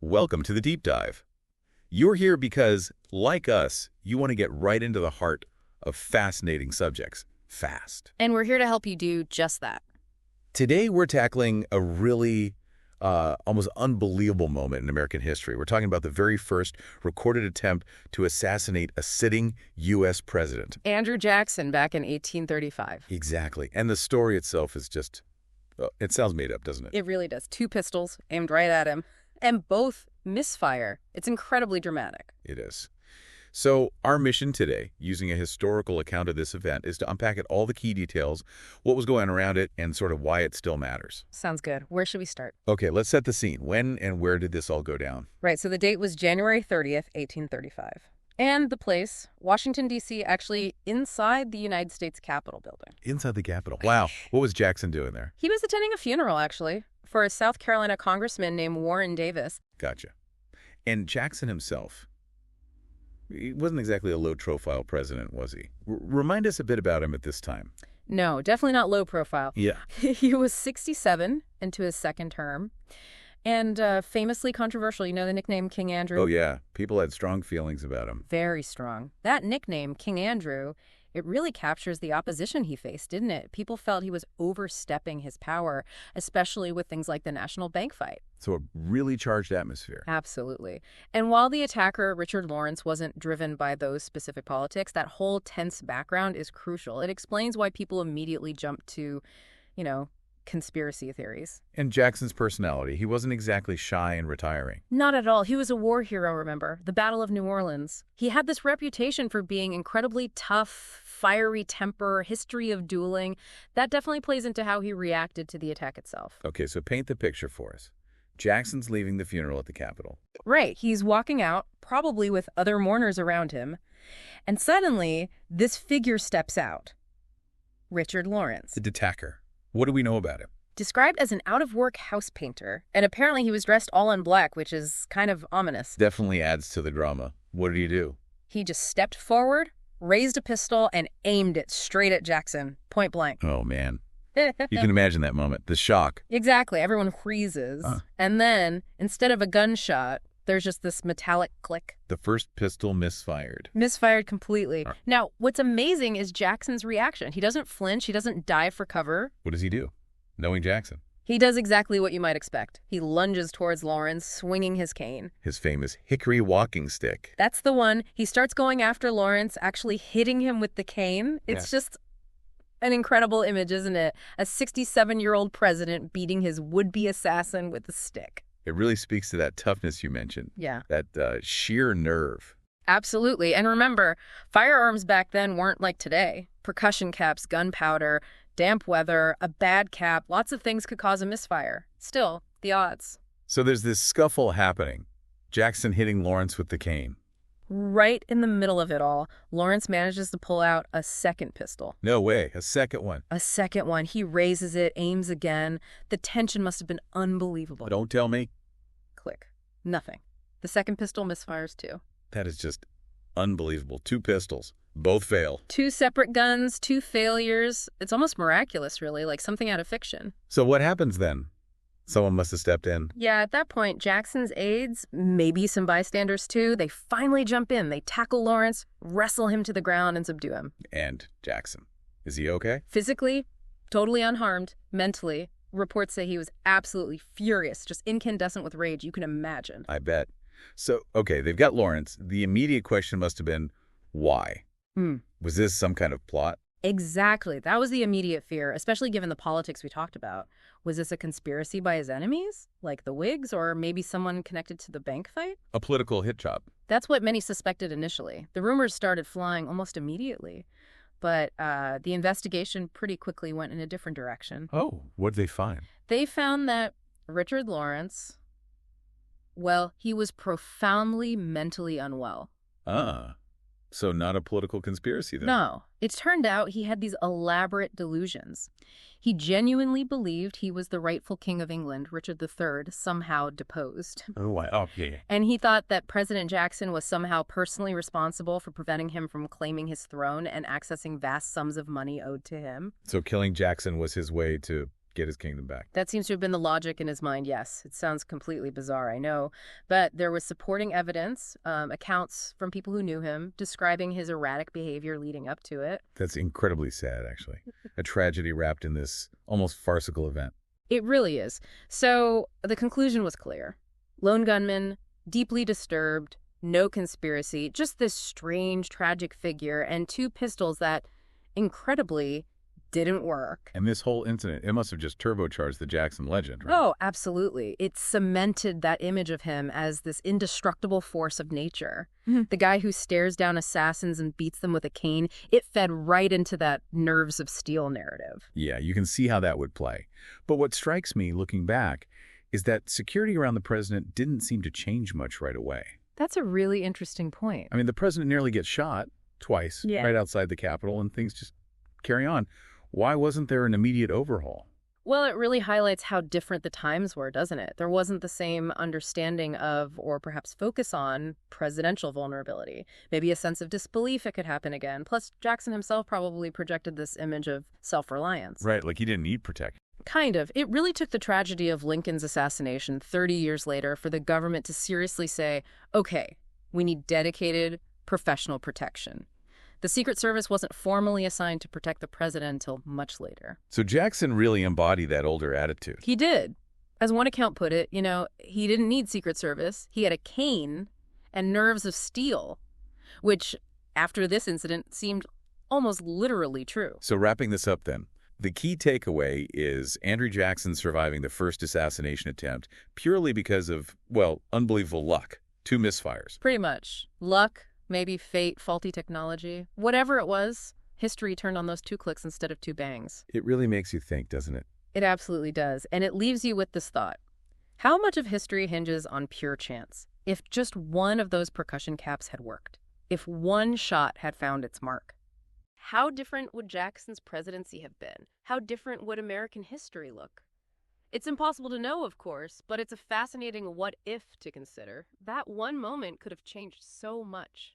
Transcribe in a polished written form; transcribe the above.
Welcome to the Deep Dive. You're here because, like us, you want to get right into the heart of fascinating subjects, fast. And we're here to help you do just that. Today, we're tackling a really almost unbelievable moment in American history. We're talking about the very first recorded attempt to assassinate a sitting U.S. president. Andrew Jackson back in 1835. Exactly. And the story itself is just, it sounds made up, doesn't it? It really does. 2 pistols aimed right at him, and both misfire. It's incredibly dramatic. It is. So our mission today, using a historical account of this event, is to unpack it, all the key details, what was going around it, and sort of why it still matters. Sounds good. Where should we start? Okay, let's set the scene. When and where did this all go down? Right, so the date was January 30th, 1835. And the place, Washington, D.C., actually inside the United States Capitol building. Inside the Capitol. Wow. What was Jackson doing there? He was attending a funeral, actually, for a South Carolina congressman named Warren Davis. Gotcha. And Jackson himself, he wasn't exactly a low-profile president, was he? Remind us a bit about him at this time. No, definitely not low profile. Yeah. He was 67 into his second term. And famously controversial, you know the nickname King Andrew? Oh, yeah. People had strong feelings about him. Very strong. That nickname, King Andrew, it really captures the opposition he faced, didn't it? People felt he was overstepping his power, especially with things like the national bank fight. So a really charged atmosphere. Absolutely. And while the attacker, Richard Lawrence, wasn't driven by those specific politics, that whole tense background is crucial. It explains why people immediately jump to, conspiracy theories. And Jackson's personality, he wasn't exactly shy and retiring. Not at all. He was a war hero, remember? The Battle of New Orleans. He had this reputation for being incredibly tough, fiery temper, history of dueling. That definitely plays into how he reacted to the attack itself. Okay, so paint the picture for us. Jackson's leaving the funeral at the Capitol. Right. He's walking out, probably with other mourners around him. And suddenly, this figure steps out. Richard Lawrence. The attacker. What do we know about him? Described as an out-of-work house painter. And apparently he was dressed all in black, which is kind of ominous. Definitely adds to the drama. What did he do? He just stepped forward, raised a pistol, and aimed it straight at Jackson, point blank. Oh, man. You can imagine that moment. The shock. Exactly. Everyone freezes. And then, instead of a gunshot, there's just this metallic click. The first pistol misfired. Misfired completely. Now, what's amazing is Jackson's reaction. He doesn't flinch. He doesn't dive for cover. What does he do, knowing Jackson? He does exactly what you might expect. He lunges towards Lawrence, swinging his cane. His famous hickory walking stick. That's the one. He starts going after Lawrence, actually hitting him with the cane. It's just an incredible image, isn't it? A 67-year-old president beating his would-be assassin with a stick. It really speaks to that toughness you mentioned. Yeah. That sheer nerve. Absolutely. And remember, firearms back then weren't like today. Percussion caps, gunpowder, damp weather, a bad cap, lots of things could cause a misfire. Still, the odds. So there's this scuffle happening. Jackson hitting Lawrence with the cane. Right in the middle of it all, Lawrence manages to pull out a second pistol. No way. A second one. A second one. He raises it, aims again. The tension must have been unbelievable. Don't tell me. Click. Nothing. The second pistol misfires too. That is just unbelievable. 2 pistols. Both fail. 2 separate guns, 2 failures. It's almost miraculous, really, like something out of fiction. So what happens then? Someone must have stepped in. Yeah, at that point, Jackson's aides, maybe some bystanders too, they finally jump in. They tackle Lawrence, wrestle him to the ground, and subdue him. And Jackson. Is he okay? Physically, totally unharmed. Mentally, reports say he was absolutely furious, just incandescent with rage. You can imagine. I bet. So, okay, they've got Lawrence. The immediate question must have been, why? Was this some kind of plot? Exactly. That was the immediate fear, especially given the politics we talked about. Was this a conspiracy by his enemies, like the Whigs, or maybe someone connected to the bank fight? A political hit job. That's what many suspected initially. The rumors started flying almost immediately. But the investigation pretty quickly went in a different direction. Oh, what did they find? They found that Richard Lawrence, well, he was profoundly mentally unwell. So not a political conspiracy then? No. It turned out he had these elaborate delusions. He genuinely believed he was the rightful king of England, Richard III, somehow deposed. Yeah. And he thought that President Jackson was somehow personally responsible for preventing him from claiming his throne and accessing vast sums of money owed to him. So killing Jackson was his way to get his kingdom back. That seems to have been the logic in his mind, yes. It sounds completely bizarre, I know. But there was supporting evidence, accounts from people who knew him, describing his erratic behavior leading up to it. That's incredibly sad, actually. A tragedy wrapped in this almost farcical event. It really is. So the conclusion was clear. Lone gunman, deeply disturbed, no conspiracy, just this strange, tragic figure, and two pistols that, incredibly, didn't work. And this whole incident, it must have just turbocharged the Jackson legend, right? Oh, absolutely. It cemented that image of him as this indestructible force of nature. The guy who stares down assassins and beats them with a cane, it fed right into that nerves of steel narrative. Yeah, you can see how that would play. But what strikes me, looking back, is that security around the president didn't seem to change much right away. That's a really interesting point. I mean, the president nearly gets shot twice right outside the Capitol, and things just carry on. Why wasn't there an immediate overhaul? Well, it really highlights how different the times were, doesn't it? There wasn't the same understanding of, or perhaps focus on, presidential vulnerability. Maybe a sense of disbelief it could happen again. Plus, Jackson himself probably projected this image of self-reliance. Right, like he didn't need protection. Kind of. It really took the tragedy of Lincoln's assassination 30 years later for the government to seriously say, okay, we need dedicated, professional protection. The Secret Service wasn't formally assigned to protect the president until much later. So Jackson really embodied that older attitude. He did. As one account put it, he didn't need Secret Service. He had a cane and nerves of steel, which, after this incident, seemed almost literally true. So wrapping this up then, the key takeaway is Andrew Jackson surviving the first assassination attempt purely because of, well, unbelievable luck. 2 misfires. Pretty much. Luck, maybe fate, faulty technology. Whatever it was, history turned on those 2 clicks instead of 2 bangs. It really makes you think, doesn't it? It absolutely does. And it leaves you with this thought. How much of history hinges on pure chance? If just one of those percussion caps had worked. If one shot had found its mark. How different would Jackson's presidency have been? How different would American history look? It's impossible to know, of course, but it's a fascinating what-if to consider. That one moment could have changed so much.